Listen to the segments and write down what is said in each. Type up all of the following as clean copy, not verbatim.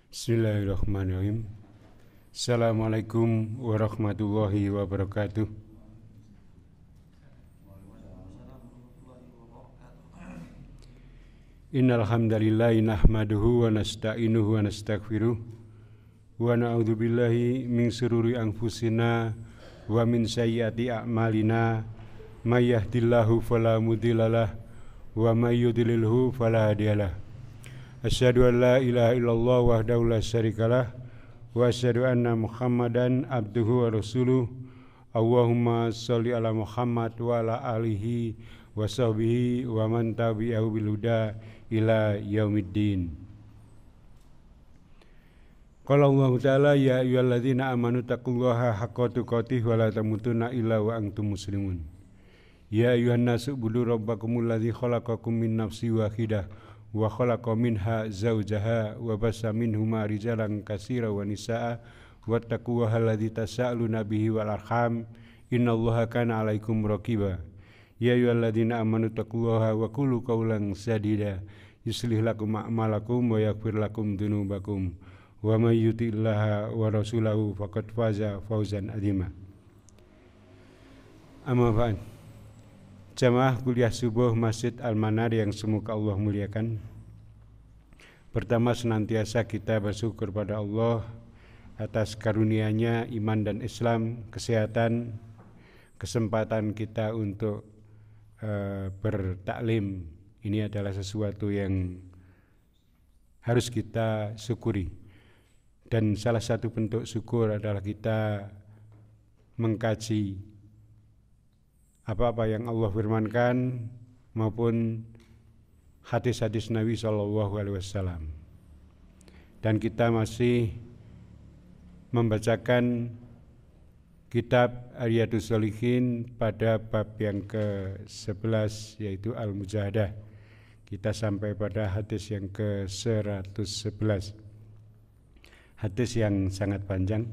Bismillahirrahmanirrahim. Assalamualaikum warahmatullahi wabarakatuh. Innal hamdalillahi nahmaduhu wa nasta'inuhu wa nastaghfiruh wa na'udzu billahi min shururi anfusina wa min sayyiati a'malina may yahdihillahu fala mudhillalah wa may yudlilhu fala hadiyalah. Asyhadu an la ilaha illallah wahdahu la syarikalah wa asyhadu anna Muhammadan abduhu wa rasuluh. Allahumma sholli ala Muhammad wa ala alihi wa sahbihi wa man tabi'ahu bil huda ila yaumiddin. Qala Allah ta'ala ya ayyuhalladzina amanu taqullaha haqqa tuqatih wa la tamutunna illa wa antum muslimun. Ya ayyuhan nasu ubudu rabbakumul ladzi khalaqakum min nafsin wahidah wa khalaqa minha zawjaha wa bassa minhuma rijalan katsiran wa nisaa wattaqullaha alladzi tasaaluna bihi wal arham innallaha kana 'alaikum raqiba. Ya ayyuhalladzina amanu taqullaha wa qulu qawlan sadida yuslih lakum a'malakum wa yaghfir lakum dzunubakum wa may yuti'illaha wa rasulahu faqad faza fawzan 'azima. Amma ba'd. Jamaah kuliah subuh Masjid Al-Manar yang semoga Allah muliakan. Pertama, senantiasa kita bersyukur pada Allah atas karunia-Nya iman dan Islam, kesehatan, kesempatan kita untuk bertaklim. Ini adalah sesuatu yang harus kita syukuri. Dan salah satu bentuk syukur adalah kita mengkaji apa-apa yang Allah firmankan maupun hadis-hadis Nabi SAW. Dan kita masih membacakan kitab Riyadhus Shalihin pada bab yang ke-11 yaitu Al-Mujahadah. Kita sampai pada hadis yang ke-111. Hadis yang sangat panjang.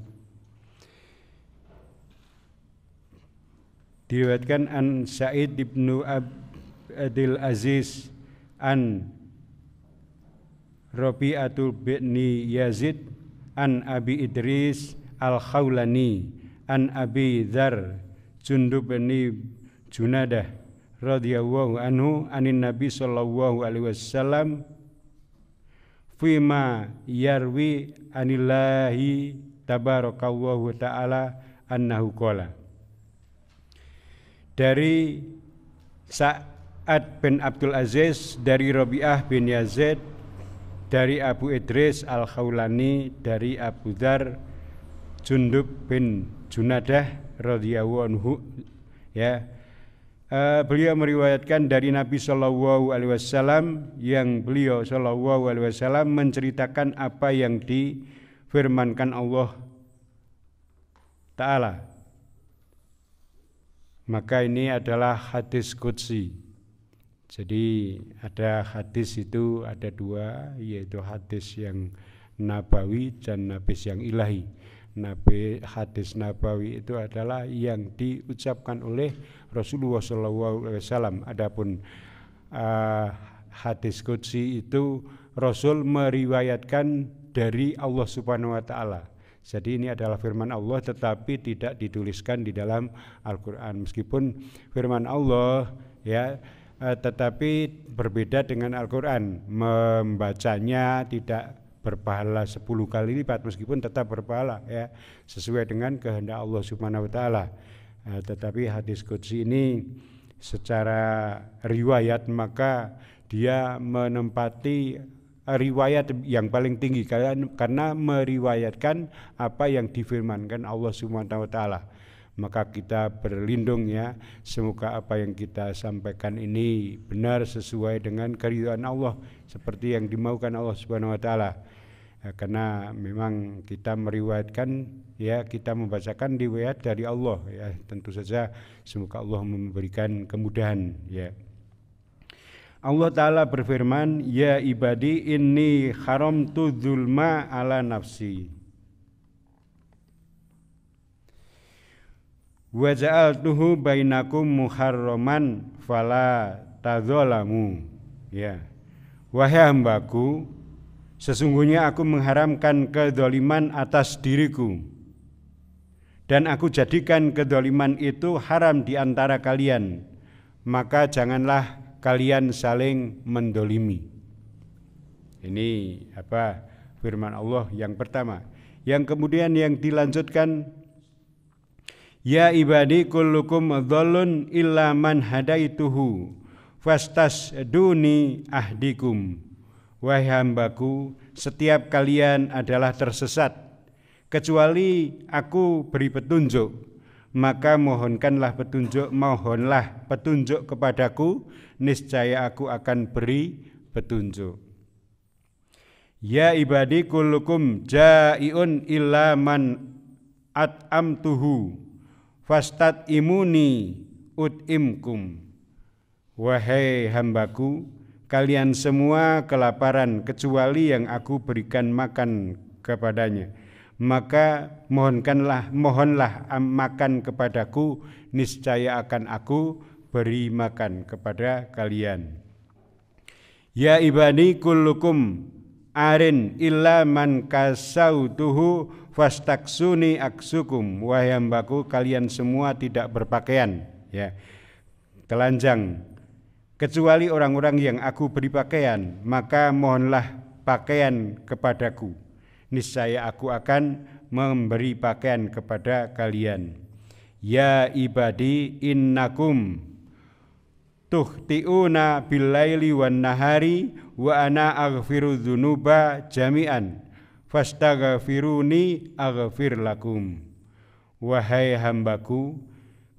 Diriwayatkan an Sa'id ibnu Abdul Aziz an Rabi'atul bin Yazid an Abi Idris al-Khawlani an Abi Dzar Jundub bin Junadah radhiyallahu anhu anin Nabi sallallahu alaihi wasallam fima yarwi anillahi tabarakallahu ta'ala annahu qala. Dari Sa'ad bin Abdul Aziz, dari Rabi'ah bin Yazid, dari Abu Idris al-Khawlani, dari Abu Dzar Jundub bin Junadah radhiyallahu anhu, ya. Beliau meriwayatkan dari Nabi sallallahu alaihi wasallam yang beliau sallallahu alaihi wasallam menceritakan apa yang difirmankan Allah Ta'ala. Maka ini adalah hadis qudsi. Jadi ada hadis itu ada dua, yaitu hadis yang nabawi dan hadis yang ilahi. Hadis nabawi itu adalah yang diucapkan oleh Rasulullah SAW. Adapun hadis qudsi itu Rasul meriwayatkan dari Allah Subhanahu Wa Taala. Jadi ini adalah firman Allah tetapi tidak dituliskan di dalam Al-Quran. Meskipun firman Allah ya, tetapi berbeda dengan Al-Quran. Membacanya tidak berpahala 10 kali lipat meskipun tetap berpahala ya, sesuai dengan kehendak Allah Subhanahu Wa Taala. Tetapi hadis qudsi ini secara riwayat maka dia menempati riwayat yang paling tinggi karena meriwayatkan apa yang difirmankan Allah Subhanahu wa taala. Maka kita berlindung ya, semoga apa yang kita sampaikan ini benar sesuai dengan keridhaan Allah seperti yang dimaukan Allah Subhanahu wa taala. Karena memang kita meriwayatkan ya, kita membacakan riwayat dari Allah ya, tentu saja semoga Allah memberikan kemudahan ya. Allah Ta'ala berfirman, ya ibadi inni haramtu dzulma ala nafsi wa ja'altuhu bainakum muharraman fala tadzalamu. Ya. Wahai hambaku, Sesungguhnya aku mengharamkan kedzaliman atas diriku, dan aku jadikan kedzaliman itu haram di antara kalian, maka janganlah kalian saling mendolimi. Ini firman Allah yang pertama. Yang kemudian yang dilanjutkan, ya ibadi kullukum dhallun illa man hadaituhu fastasduni ahdikum. Wahai hambaku, setiap kalian adalah tersesat kecuali aku beri petunjuk, maka mohonlah petunjuk kepadaku, niscaya aku akan beri petunjuk. Ya ibadi kullukum ja'iun illa man at'amtuhu fastat'imuni ut'imkum. Wahai hambaku, kalian semua kelaparan kecuali yang aku berikan makan kepadanya, maka mohonlah makan kepadaku, niscaya akan aku beri makan kepada kalian. Ya ibadi kullukum arin illa man kasautuhu fastaksuni aksukum. Wahai hambaku, kalian semua tidak berpakaian, telanjang, kecuali orang-orang yang aku beri pakaian, maka mohonlah pakaian kepadaku, niscaya aku akan memberi pakaian kepada kalian. Ya ibadi innakum tuhtiuna billaili wan nahari wa ana aghfiru dzunuba jami'an fastaghfiruni aghfir lakum. Wahai hambaku,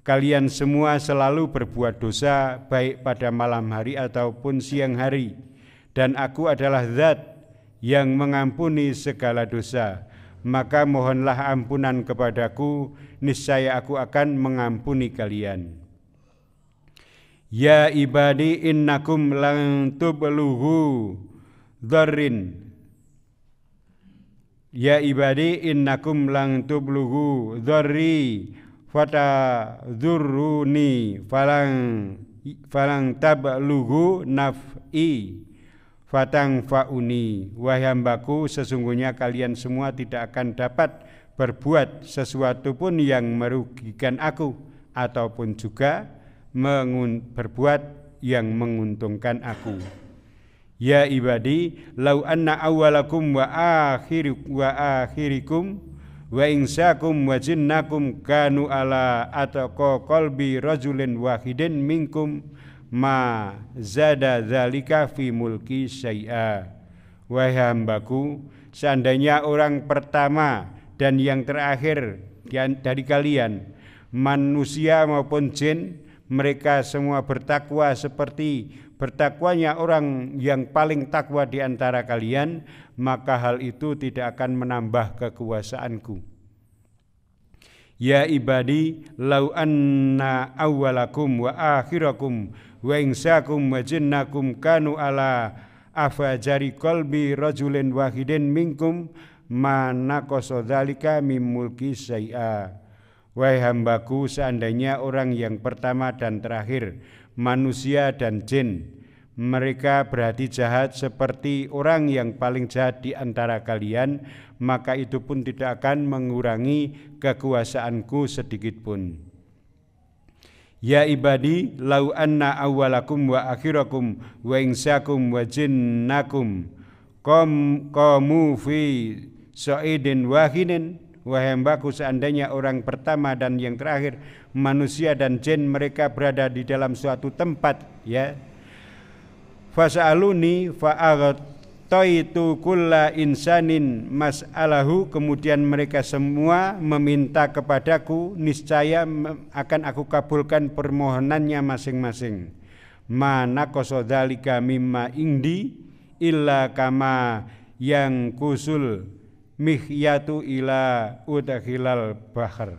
kalian semua selalu berbuat dosa baik pada malam hari ataupun siang hari, dan aku adalah zat yang mengampuni segala dosa, maka mohonlah ampunan kepadaku, niscaya aku akan mengampuni kalian. Ya ibadi innakum lan tublughu dzarrin. Ya ibadi innakum lan tublughu dzarri fatadzurruni falang tablughu naf'i fatangfa'uni. Wahai hambaku, sesungguhnya kalian semua tidak akan dapat berbuat sesuatu pun yang merugikan aku, ataupun juga berbuat yang menguntungkan aku. Ya ibadi lau anna awwalakum wa akhirikum wa insakum wa jinnakum kanu ala ataqa qalbi rajulin wahidin minkum ma zada dzalika fi mulki syai'a. Wahai hambaku, seandainya orang pertama dan yang terakhir dari kalian, manusia maupun jin, mereka semua bertakwa seperti bertakwanya orang yang paling takwa di antara kalian, maka hal itu tidak akan menambah kekuasaanku. Ya ibadi lau anna awwalakum wa akhirakum wa insakum wa jinnakum kanu ala afajari qalbi rajulin wahidin minkum ma naqasa dzalika mim mulki syai'a. Wahai hambaku, seandainya orang yang pertama dan terakhir, manusia dan jin, mereka berhati jahat seperti orang yang paling jahat di antara kalian, maka itu pun tidak akan mengurangi kekuasaanku sedikit pun. Ya ibadi lau anna awwalakum wa akhirakum wa insakum wa jinnakum qamu fi sa'idin wahidin. Wahai hambaku, seandainya orang pertama dan yang terakhir, manusia dan jin, mereka berada di dalam suatu tempat, fas'aluni fa'aghtaitu kulla insanin mas'alahu, kemudian mereka semua meminta kepadaku, niscaya akan aku kabulkan permohonannya masing-masing. Ma naqasa dzalika mimma indi illa kama yang kusul mihyatu ila udkhilal bahr.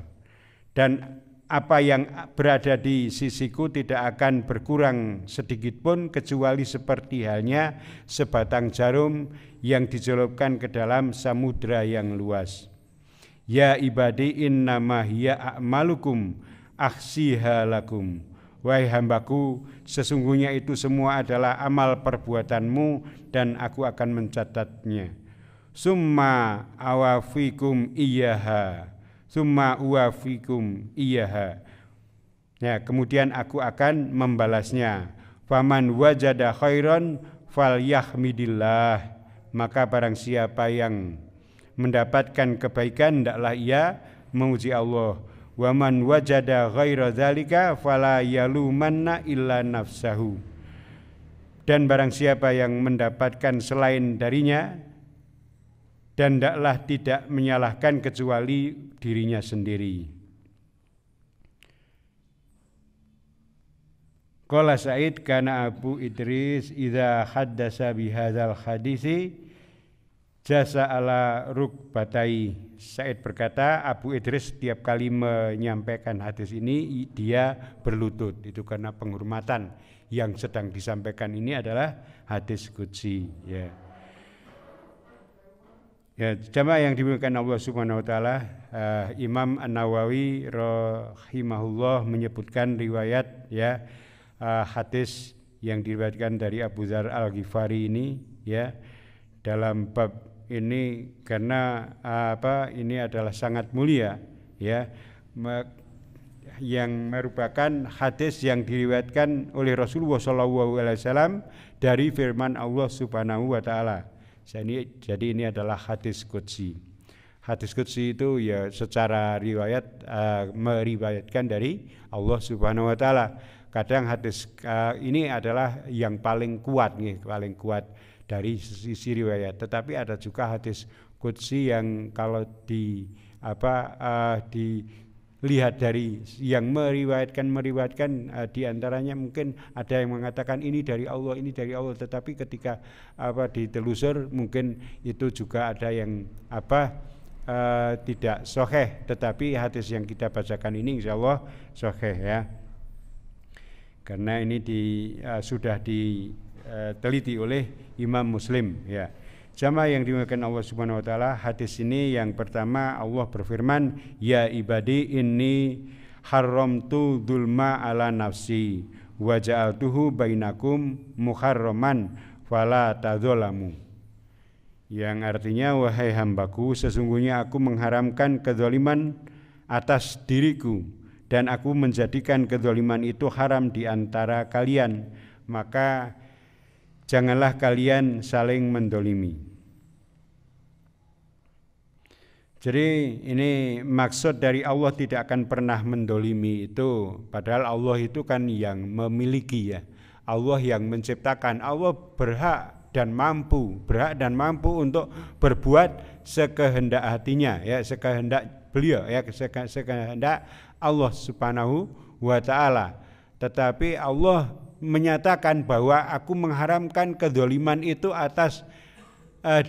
Dan apa yang berada di sisiku tidak akan berkurang sedikit pun, kecuali seperti halnya sebatang jarum yang dicelupkan ke dalam samudra yang luas. Ya ibadi innama hiya a'malukum akhsiha lakum wahai hambaku, sesungguhnya itu semua adalah amal perbuatanmu dan aku akan mencatatnya. Summa awafikum iyaha, summa uwafikum iyaha. Ya, kemudian aku akan membalasnya. Faman wajada khairan falyahmidillah, maka barang siapa yang mendapatkan kebaikan hendaklah ia memuji Allah. Wa man wajada ghaira dzalika fala yalumanna illa nafsahu, dan barang siapa yang mendapatkan selain darinya dan hendaklah tidak menyalahkan kecuali dirinya sendiri. Qala Sa'id kana Abu Idris idza haddasa bihadzal hadisi jasa ala rukbatai. Said berkata, Abu Idris setiap kali menyampaikan hadis ini dia berlutut. Itu karena penghormatan yang sedang disampaikan ini adalah hadis qudsi, ya. Ya, jamaah yang dimuliakan Allah Subhanahu wa taala, Imam An-Nawawi rahimahullah menyebutkan riwayat, ya, hadis yang diriwayatkan dari Abu Dzar Al-Ghifari ini, ya, dalam bab ini karena ini adalah sangat mulia, ya, yang merupakan hadis yang diriwayatkan oleh Rasulullah SAW dari firman Allah Subhanahu wa taala. Jadi ini adalah hadis qudsi. Hadis qudsi itu ya secara riwayat meriwayatkan dari Allah Subhanahu wa taala. Kadang hadis ini adalah yang paling kuat nih, paling kuat dari sisi riwayat, tetapi ada juga hadis qudsi yang kalau dilihat dari yang meriwayatkan diantaranya mungkin ada yang mengatakan ini dari Allah, tetapi ketika ditelusur mungkin itu juga ada yang tidak sahih, tetapi hadis yang kita bacakan ini insyaallah sahih, ya, karena ini sudah diteliti oleh Imam Muslim, ya. Jamaah yang dimuliakan Allah Subhanahu wa taala, hadis ini yang pertama Allah berfirman, ya ibadi inni haramtu dzulma ala nafsi wa ja'altuhu bainakum muharraman fala tadzalamu. Yang artinya, wahai hambaku, sesungguhnya aku mengharamkan kezaliman atas diriku dan aku menjadikan kezaliman itu haram di antara kalian, maka janganlah kalian saling mendolimi. Jadi ini maksud dari Allah tidak akan pernah mendolimi itu, padahal Allah itu kan yang memiliki, ya, Allah yang menciptakan, Allah berhak dan mampu untuk berbuat sekehendak hatinya, ya, sekehendak beliau, ya, sekehendak Allah Subhanahu wa taala. Tetapi Allah menyatakan bahwa aku mengharamkan kedzaliman itu atas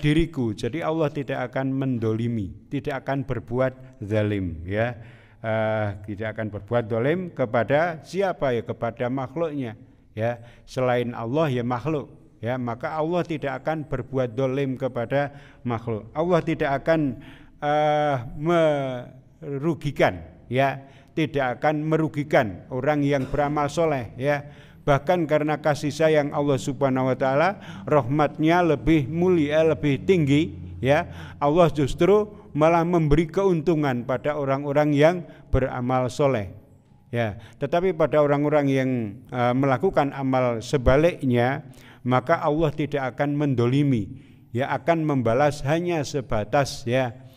diriku. Jadi Allah tidak akan mendolimi, tidak akan berbuat zalim, ya, tidak akan berbuat zalim kepada siapa, ya, kepada makhluknya, ya, selain Allah ya makhluk, ya, maka Allah tidak akan berbuat zalim kepada makhluk. Allah tidak akan merugikan, ya, tidak akan merugikan orang yang beramal soleh, ya. Bahkan karena kasih sayang Allah Subhanahu wa taala, rahmatnya lebih mulia, lebih tinggi, ya, Allah justru malah memberi keuntungan pada orang-orang yang beramal soleh, ya. Tetapi pada orang-orang yang melakukan amal sebaliknya, maka Allah tidak akan mendolimi, ya, akan membalas hanya sebatas, ya,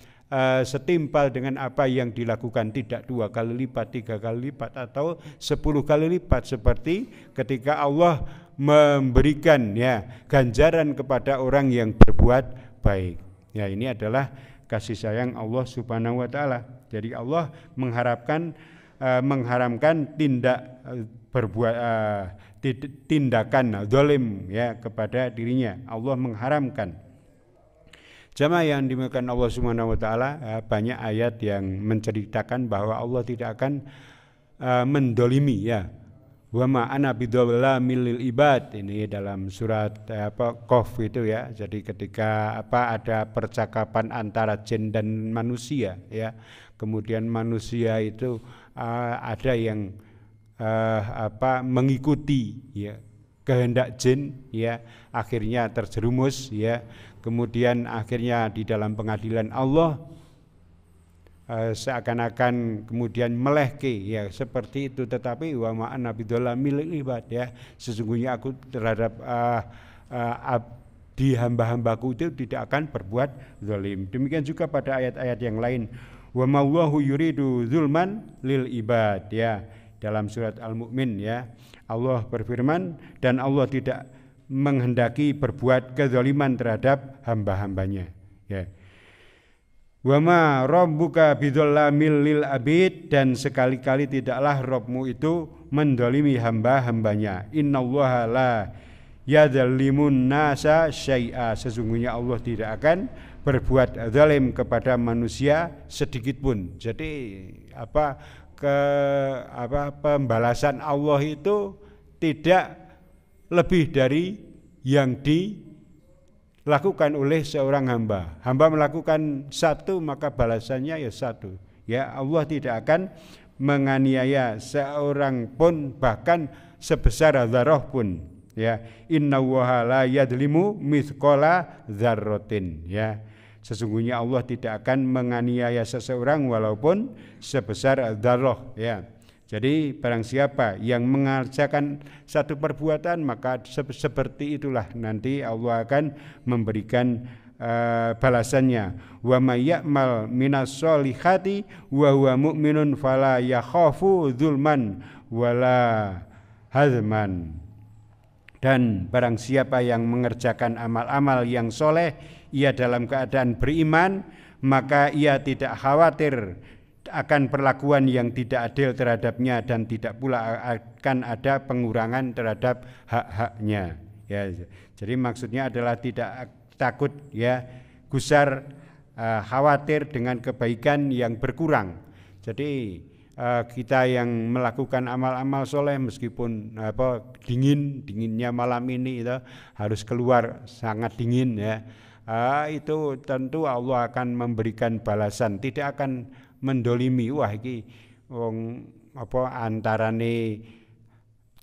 setimpal dengan apa yang dilakukan, tidak 2 kali lipat, 3 kali lipat, atau 10 kali lipat, seperti ketika Allah memberikan, ya, ganjaran kepada orang yang berbuat baik. Ya, ini adalah kasih sayang Allah Subhanahu wa taala. Jadi Allah mengharamkan tindakan zalim, ya, kepada dirinya. Allah mengharamkan. Jamaah yang dimuliakan Allah Subhanahu wa taala, banyak ayat yang menceritakan bahwa Allah tidak akan mendolimi, ya. Wa ma ana bidzalamil lil ibad, ini dalam surat Qaf itu, ya. Jadi ketika ada percakapan antara jin dan manusia, ya. Kemudian manusia itu ada yang mengikuti ya kehendak jin ya, akhirnya terjerumus ya, kemudian akhirnya di dalam pengadilan Allah seakan-akan kemudian melehke ya seperti itu. Tetapi wa ma ana bidzalamil ibad ya, sesungguhnya aku terhadap di hamba-hambaku itu tidak akan berbuat zalim. Demikian juga pada ayat-ayat yang lain, wa mallahu yuridu zulman lil ibad ya, dalam surat Al-Mu'min ya, Allah berfirman, dan Allah tidak menghendaki berbuat kezaliman terhadap hamba-hambanya ya. Wa ma rabbuka bidzallamil lil abid, dan sekali-kali tidaklah Rabbmu itu mendolimi hamba-hambanya. Innallaha la yadzallimun nasa syai'a, sesungguhnya Allah tidak akan berbuat zalim kepada manusia sedikit pun. Jadi pembalasan Allah itu tidak lebih dari yang dilakukan oleh seorang hamba. Hamba melakukan satu, maka balasannya ya satu. Ya, Allah tidak akan menganiaya seorang pun, bahkan sebesar dzarrah pun. Ya, innallaha la yadzlimu mithqala dzarratin. Ya, sesungguhnya Allah tidak akan menganiaya seseorang walaupun sebesar dzarrah. Ya. Jadi barang siapa yang mengerjakan satu perbuatan, maka seperti itulah nanti Allah akan memberikan balasannya. Wa may ya'mal minas solihati wa huwa mu'minun fala yakhafu dzulman wala hazman. Dan barang siapa yang mengerjakan amal-amal yang soleh, ia dalam keadaan beriman, maka ia tidak khawatir akan perlakuan yang tidak adil terhadapnya, dan tidak pula akan ada pengurangan terhadap hak-haknya ya. Jadi maksudnya adalah tidak takut ya, gusar, khawatir dengan kebaikan yang berkurang. Jadi kita yang melakukan amal-amal soleh, meskipun dinginnya malam ini itu harus keluar, sangat dingin ya, itu tentu Allah akan memberikan balasan, tidak akan mendolimi. Wah iki antarane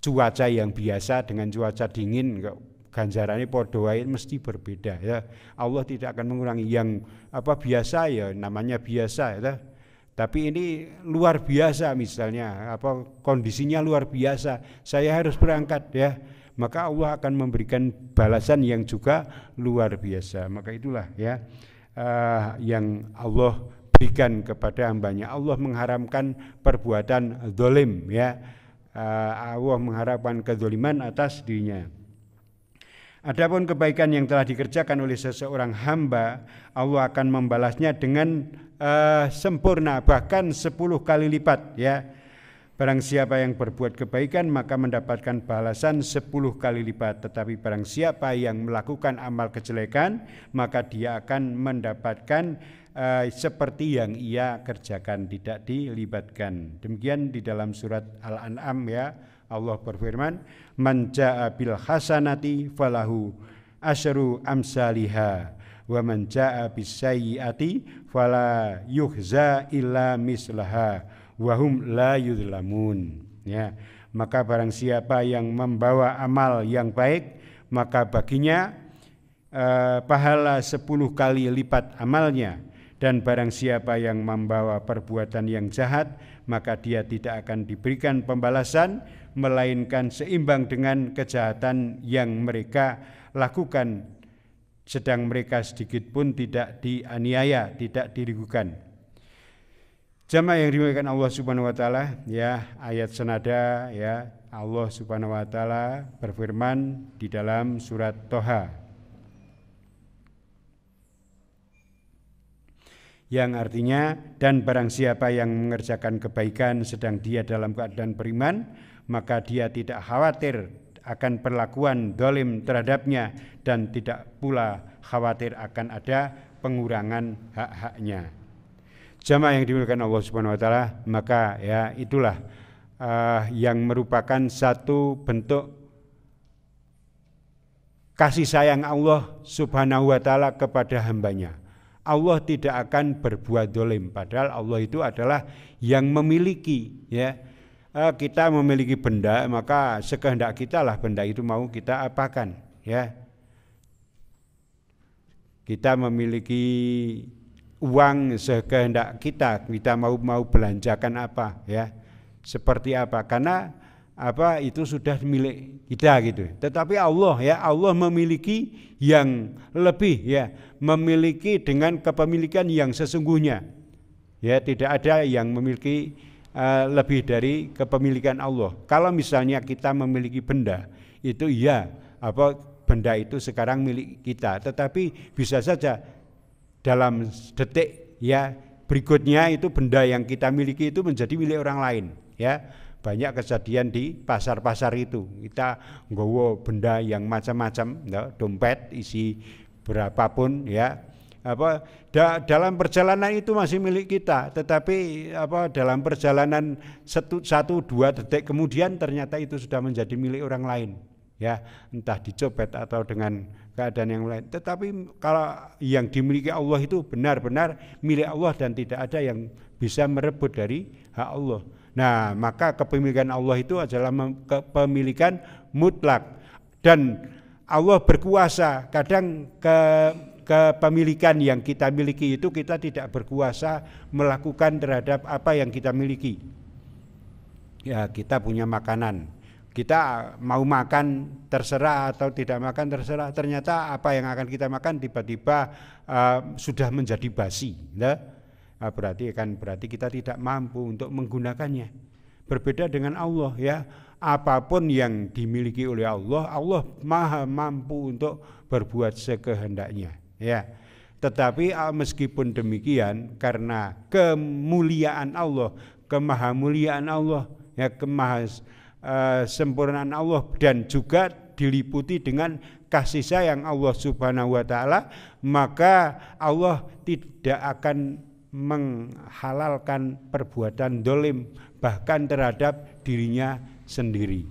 cuaca yang biasa dengan cuaca dingin kok ganjarane padha wae mesti berbeda ya. Allah tidak akan mengurangi yang biasa ya, namanya biasa ya. Tapi ini luar biasa, misalnya kondisinya luar biasa, saya harus berangkat ya, maka Allah akan memberikan balasan yang juga luar biasa. Maka itulah ya yang Allah berikan kepada hambanya. Allah mengharamkan perbuatan zalim ya. Allah mengharapkan kezaliman atas dirinya. Adapun kebaikan yang telah dikerjakan oleh seseorang hamba, Allah akan membalasnya dengan sempurna, bahkan 10 kali lipat ya. Barang siapa yang berbuat kebaikan maka mendapatkan balasan 10 kali lipat, tetapi barang siapa yang melakukan amal kejelekan maka dia akan mendapatkan seperti yang ia kerjakan, tidak dilibatkan. Demikian di dalam surat Al-An'am ya, Allah berfirman, man jaa bil hasanati falahu asyru amsalihha wa man jaa bis sayyiati fala yuhza illa mislaha wa hum la yuzlamun ya. Maka barang siapa yang membawa amal yang baik, maka baginya pahala 10 kali lipat amalnya. Dan barang siapa yang membawa perbuatan yang jahat, maka dia tidak akan diberikan pembalasan, melainkan seimbang dengan kejahatan yang mereka lakukan, sedang mereka sedikit pun tidak dianiaya, tidak diragukan. Jamaah yang dimuliakan Allah Subhanahu wa taala ya, ayat senada ya, Allah Subhanahu wa taala berfirman di dalam surat Toha yang artinya, dan barang siapa yang mengerjakan kebaikan sedang dia dalam keadaan beriman, maka dia tidak khawatir akan perlakuan zalim terhadapnya, dan tidak pula khawatir akan ada pengurangan hak-haknya. Jamaah yang dimuliakan Allah Subhanahu wa taala, maka ya itulah yang merupakan satu bentuk kasih sayang Allah Subhanahu wa taala kepada hambanya. Allah tidak akan berbuat zalim, padahal Allah itu adalah yang memiliki ya kita memiliki benda, maka sekehendak kita lah benda itu mau kita apakan, ya. Kita memiliki uang sekehendak kita mau belanjakan apa, ya, seperti apa, karena apa itu sudah milik kita gitu. Tetapi Allah, ya, Allah memiliki yang lebih, ya, memiliki dengan kepemilikan yang sesungguhnya, ya, tidak ada yang memiliki lebih dari kepemilikan Allah. Kalau misalnya kita memiliki benda, itu ya, benda itu sekarang milik kita, tetapi bisa saja dalam detik, ya, berikutnya itu benda yang kita miliki itu menjadi milik orang lain, ya. Banyak kejadian di pasar-pasar itu, kita nggawa benda yang macam-macam, ya, dompet isi berapapun, ya, dalam perjalanan itu masih milik kita, tetapi dalam perjalanan 1-2 detik kemudian ternyata itu sudah menjadi milik orang lain, ya, entah dicopet atau dengan keadaan yang lain. Tetapi kalau yang dimiliki Allah itu benar-benar milik Allah dan tidak ada yang bisa merebut dari hak Allah. Nah, maka kepemilikan Allah itu adalah kepemilikan mutlak, dan Allah berkuasa. Kadang kepemilikan yang kita miliki itu kita tidak berkuasa melakukan terhadap apa yang kita miliki. Ya, kita punya makanan, kita mau makan terserah atau tidak makan terserah, ternyata apa yang akan kita makan tiba-tiba sudah menjadi basi, ya? Berarti kita tidak mampu untuk menggunakannya. Berbeda dengan Allah, ya, apapun yang dimiliki oleh Allah, Allah maha mampu untuk berbuat sekehendaknya, ya. Tetapi meskipun demikian, karena kemuliaan Allah, kemahamuliaan Allah, ya, sempurnaan Allah, dan juga diliputi dengan kasih sayang Allah Subhanahu wa taala, maka Allah tidak akan menghalalkan perbuatan dolim bahkan terhadap dirinya sendiri.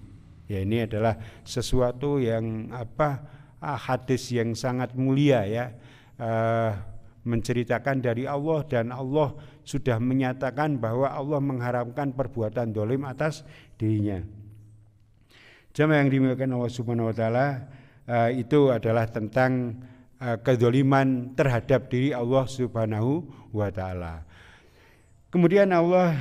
Ya, ini adalah sesuatu yang hadis yang sangat mulia, ya, menceritakan dari Allah, dan Allah sudah menyatakan bahwa Allah mengharamkan perbuatan dolim atas dirinya. Jamaah yang dimuliakan Allah Subhanahu wa taala, itu adalah tentang kedzaliman terhadap diri Allah Subhanahu wa taala. Kemudian Allah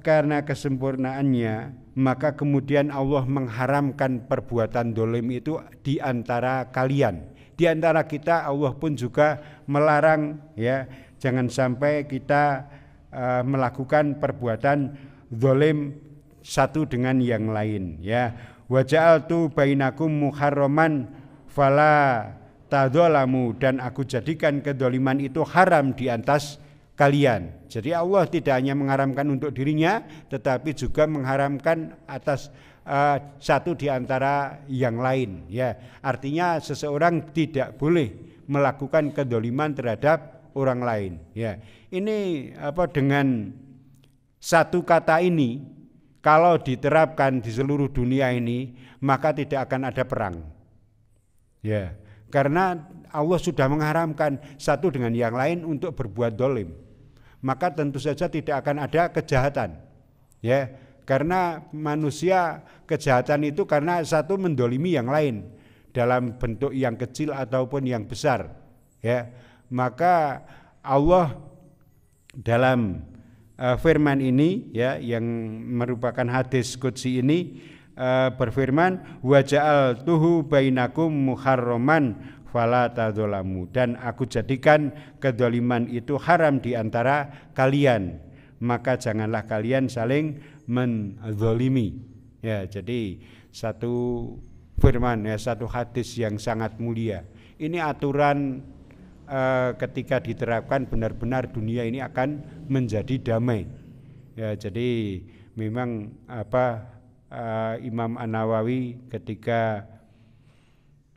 karena kesempurnaannya, maka kemudian Allah mengharamkan perbuatan dolim itu di antara kalian. Di antara kita Allah pun juga melarang, ya, jangan sampai kita melakukan perbuatan dolim satu dengan yang lain, ya. Wa ja'altu bainakum muharraman fala tadzalamu, dan aku jadikan kedoliman itu haram di atas kalian. Jadi Allah tidak hanya mengharamkan untuk dirinya, tetapi juga mengharamkan atas satu di antara yang lain, ya. Artinya seseorang tidak boleh melakukan kedoliman terhadap orang lain, ya. Ini dengan satu kata ini, kalau diterapkan di seluruh dunia ini, maka tidak akan ada perang, ya. Karena Allah sudah mengharamkan satu dengan yang lain untuk berbuat dolim, maka tentu saja tidak akan ada kejahatan, ya. Karena manusia kejahatan itu karena satu mendolimi yang lain dalam bentuk yang kecil ataupun yang besar, ya. Maka Allah dalam firman ini, ya, yang merupakan hadis qudsi ini, berfirman, wa ja'altuhu bainakum muharraman fala tadzalamu, dan aku jadikan kedzaliman itu haram di antara kalian, maka janganlah kalian saling menzalimi, ya. Jadi satu firman, ya, satu hadis yang sangat mulia. Ini aturan ketika diterapkan benar-benar dunia ini akan menjadi damai, ya. Jadi memang Imam An-Nawawi ketika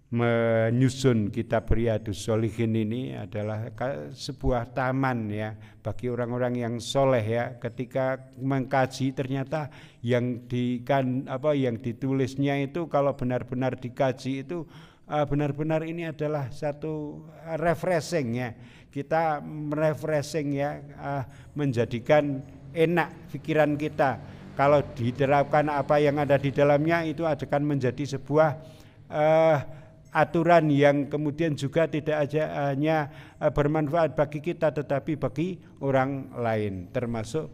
menyusun kitab Riyadhus Shalihin ini adalah sebuah taman, ya, bagi orang-orang yang soleh, ya. Ketika mengkaji ternyata yang ditulisnya itu kalau benar-benar dikaji itu benar-benar ini adalah satu refreshing, ya. Kita refreshing, ya, menjadikan enak pikiran kita kalau diterapkan apa yang ada di dalamnya itu akan menjadi sebuah aturan yang kemudian juga tidak hanya bermanfaat bagi kita tetapi bagi orang lain, termasuk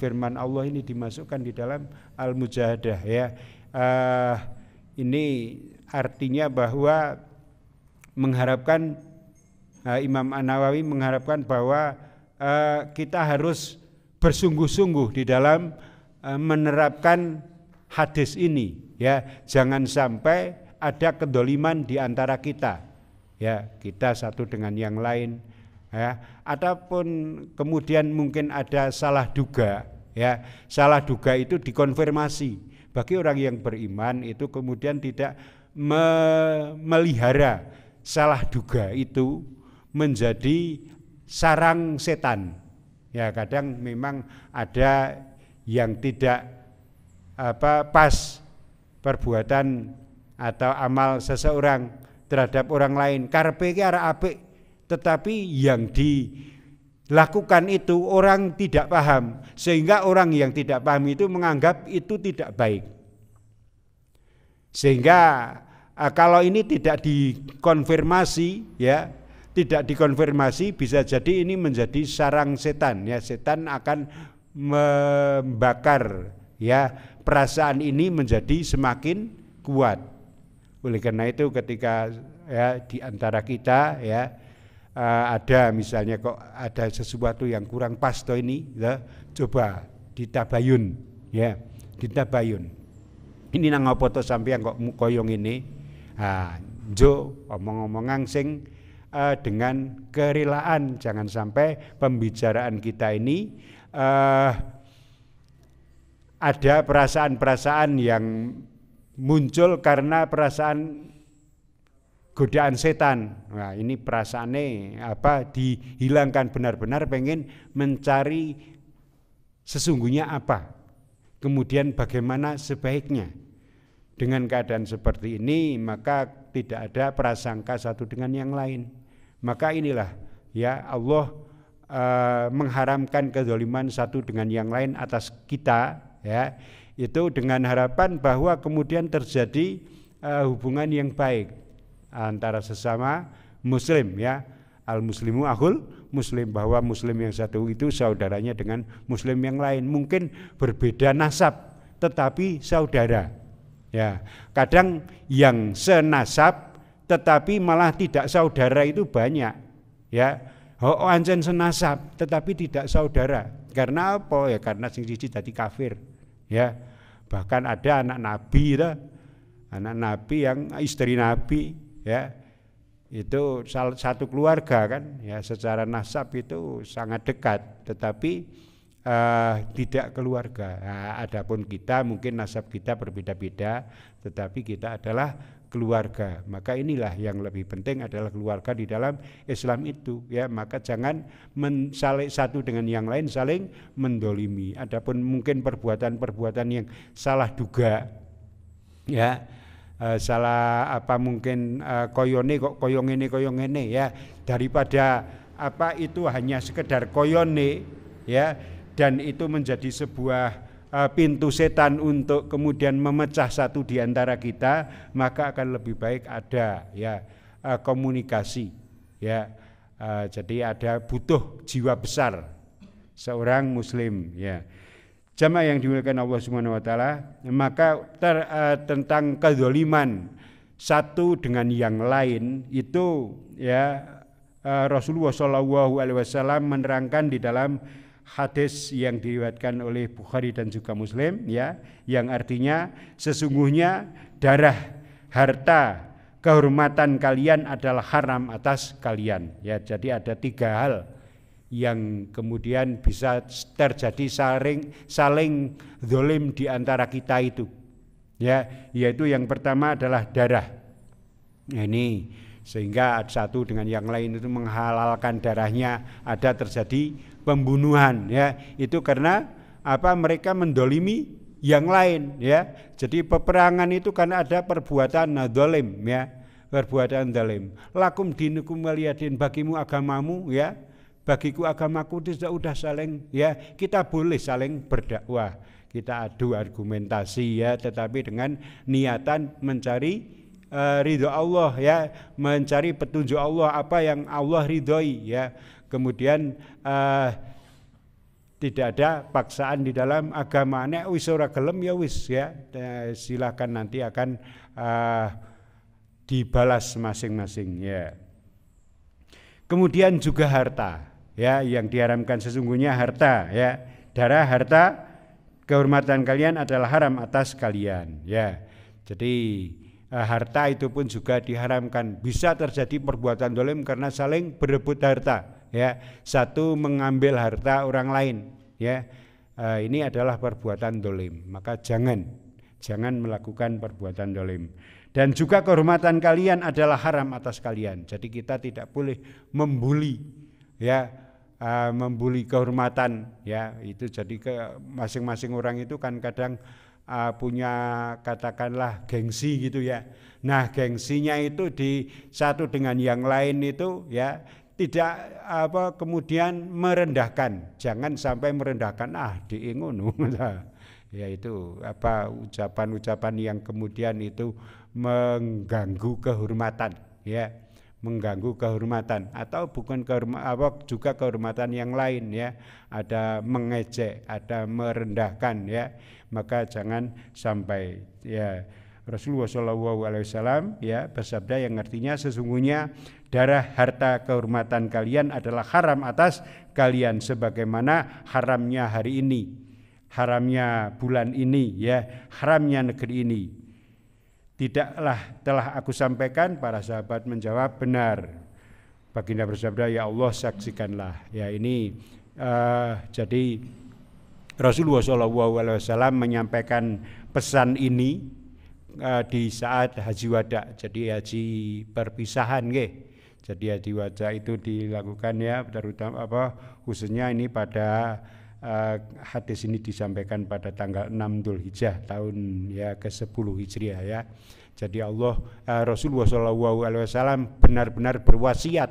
firman Allah ini dimasukkan di dalam Al-Mujahadah ya. Ini artinya bahwa mengharapkan Imam An-Nawawi mengharapkan bahwa kita harus bersungguh-sungguh di dalam menerapkan hadis ini ya, jangan sampai ada kedoliman di antara kita ya, kita satu dengan yang lain ya, ataupun kemudian mungkin ada salah duga ya, salah duga itu dikonfirmasi bagi orang yang beriman itu kemudian tidak memelihara salah duga itu menjadi sarang setan ya. Kadang memang ada yang tidak pas perbuatan atau amal seseorang terhadap orang lain karepe ki arek apik, tetapi yang dilakukan itu orang tidak paham, sehingga orang yang tidak paham itu menganggap itu tidak baik. Sehingga kalau ini tidak dikonfirmasi ya, tidak dikonfirmasi bisa jadi ini menjadi sarang setan ya, setan akan membakar ya perasaan ini menjadi semakin kuat. Oleh karena itu ketika ya di antara kita ya ada misalnya kok ada sesuatu yang kurang pas toh ini ya, coba ditabayun ya, ditabayun. Ini nang apa to sampeyan kok koyong ini? Jo omong-omongan sing dengan kerelaan, jangan sampai pembicaraan kita ini ada perasaan-perasaan yang muncul karena perasaan godaan setan. Nah, ini perasaannya dihilangkan, benar-benar pengen mencari sesungguhnya apa, kemudian bagaimana sebaiknya. Dengan keadaan seperti ini maka tidak ada prasangka satu dengan yang lain. Maka inilah ya Allah mengharamkan kezaliman satu dengan yang lain atas kita ya, itu dengan harapan bahwa kemudian terjadi hubungan yang baik antara sesama muslim ya. Al-muslimu akhul muslim, bahwa muslim yang satu itu saudaranya dengan muslim yang lain. Mungkin berbeda nasab tetapi saudara. Ya, kadang yang senasab tetapi malah tidak saudara itu banyak. Ya, ancen senasab tetapi tidak saudara. Karena apa? Ya karena sing siji dadi kafir. Ya, bahkan ada anak nabi lah, anak nabi yang istri nabi ya, itu satu keluarga kan ya, secara nasab itu sangat dekat tetapi tidak keluarga. Adapun kita mungkin nasab kita berbeda-beda tetapi kita adalah keluarga. Maka inilah yang lebih penting adalah keluarga di dalam Islam itu ya. Maka jangan saling satu dengan yang lain saling mendolimi. Adapun mungkin perbuatan-perbuatan yang salah duga ya, salah mungkin koyone kok koyong ini ya, daripada itu hanya sekedar koyone ya, dan itu menjadi sebuah pintu setan untuk kemudian memecah satu di antara kita, maka akan lebih baik ada ya komunikasi ya. Jadi ada butuh jiwa besar seorang muslim ya. Jamaah yang dimuliakan Allah Subhanahu wa taala, maka tentang kezaliman satu dengan yang lain itu ya Rasulullah sallallahu alaihi wasallam menerangkan di dalam hadis yang diriwayatkan oleh Bukhari dan juga Muslim ya, yang artinya sesungguhnya darah, harta, kehormatan kalian adalah haram atas kalian ya. Jadi ada 3 hal yang kemudian bisa terjadi saling zalim di antara kita itu ya, yaitu yang pertama adalah darah. Nah, ini sehingga satu dengan yang lain itu menghalalkan darahnya, ada terjadi pembunuhan ya, itu karena mereka mendolimi yang lain ya. Jadi peperangan itu karena ada perbuatan zalim ya, perbuatan zalim. Lakum dinukum waliyadin, bagimu agamamu ya, bagiku agamaku itu sudah saling ya, kita boleh saling berdakwah, kita adu argumentasi ya, tetapi dengan niatan mencari ridho Allah ya, mencari petunjuk Allah, apa yang Allah ridhoi ya. Kemudian tidak ada paksaan di dalam agama. Nek wis ora gelem ya wis ya, silakan nanti akan dibalas masing-masing ya. Kemudian juga harta ya, yang diharamkan sesungguhnya harta ya. Darah, harta, kehormatan kalian adalah haram atas kalian ya. Jadi harta itu pun juga diharamkan. Bisa terjadi perbuatan dolim karena saling berebut harta ya, satu mengambil harta orang lain ya, ini adalah perbuatan dolim, maka jangan melakukan perbuatan dolim. Dan juga kehormatan kalian adalah haram atas kalian, jadi kita tidak boleh membuli ya, membuli kehormatan ya. Itu jadi masing-masing orang itu kan kadang punya katakanlah gengsi gitu ya. Nah gengsinya itu di satu dengan yang lain itu ya, tidak kemudian merendahkan, jangan sampai merendahkan di ngono ya, itu ucapan-ucapan yang kemudian itu mengganggu kehormatan ya, mengganggu kehormatan, atau bukan juga kehormatan yang lain ya, ada mengejek, ada merendahkan ya, maka jangan sampai ya. Rasulullah SAW ya bersabda yang artinya sesungguhnya darah, harta, kehormatan kalian adalah haram atas kalian sebagaimana haramnya hari ini, haramnya bulan ini ya, haramnya negeri ini. Tidaklah telah aku sampaikan? Para sahabat menjawab benar. Baginda bersabda, ya Allah saksikanlah. Ya ini jadi Rasulullah SAW menyampaikan pesan ini di saat haji wada, jadi haji perpisahan nggih. Jadi haji wada itu dilakukan ya, terutama khususnya ini pada hadis ini disampaikan pada tanggal 6 Dzulhijjah tahun ya ke-10 Hijriah ya. Jadi Rasulullah SAW benar-benar berwasiat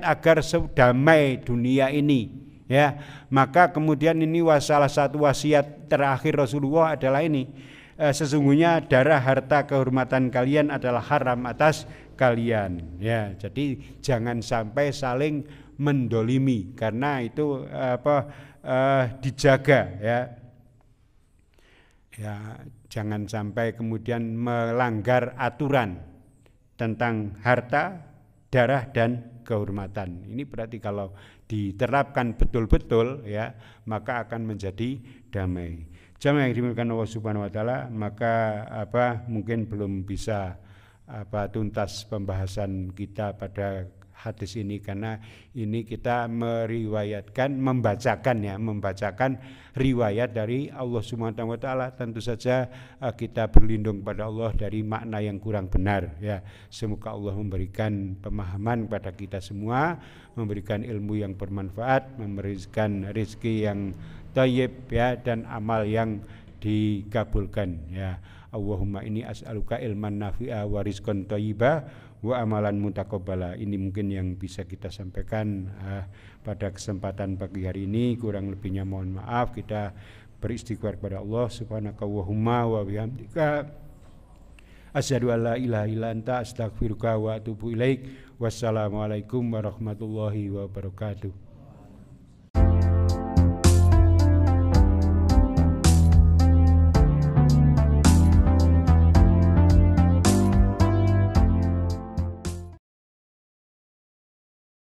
agar damai dunia ini ya. Maka kemudian ini salah satu wasiat terakhir Rasulullah adalah ini, sesungguhnya darah, harta, kehormatan kalian adalah haram atas kalian ya. Jadi jangan sampai saling mendolimi, karena itu dijaga ya. Ya jangan sampai kemudian melanggar aturan tentang harta, darah dan kehormatan. Ini berarti kalau diterapkan betul-betul ya, maka akan menjadi damai. Jamaah yang dimuliakan Allah Subhanahu wa taala, maka mungkin belum bisa tuntas pembahasan kita pada hadis ini, karena ini kita membacakan riwayat dari Allah Subhanahu wa taala. Tentu saja kita berlindung pada Allah dari makna yang kurang benar ya. Semoga Allah memberikan pemahaman kepada kita semua, memberikan ilmu yang bermanfaat, memberikan rezeki yang thayyib ya, dan amal yang dikabulkan ya. Allahumma inni as'aluka ilman nafi'a wa rizqan thayyiba wa amalan mutaqabbala. Ini mungkin yang bisa kita sampaikan pada kesempatan pagi hari ini. Kurang lebihnya mohon maaf. Kita beristighfar kepada Allah subhanakallahumma wa bihamdika asyhadu an la ilaha illa anta astaghfiruka wa atubu ilaik. Wassalamualaikum warahmatullahi wabarakatuh.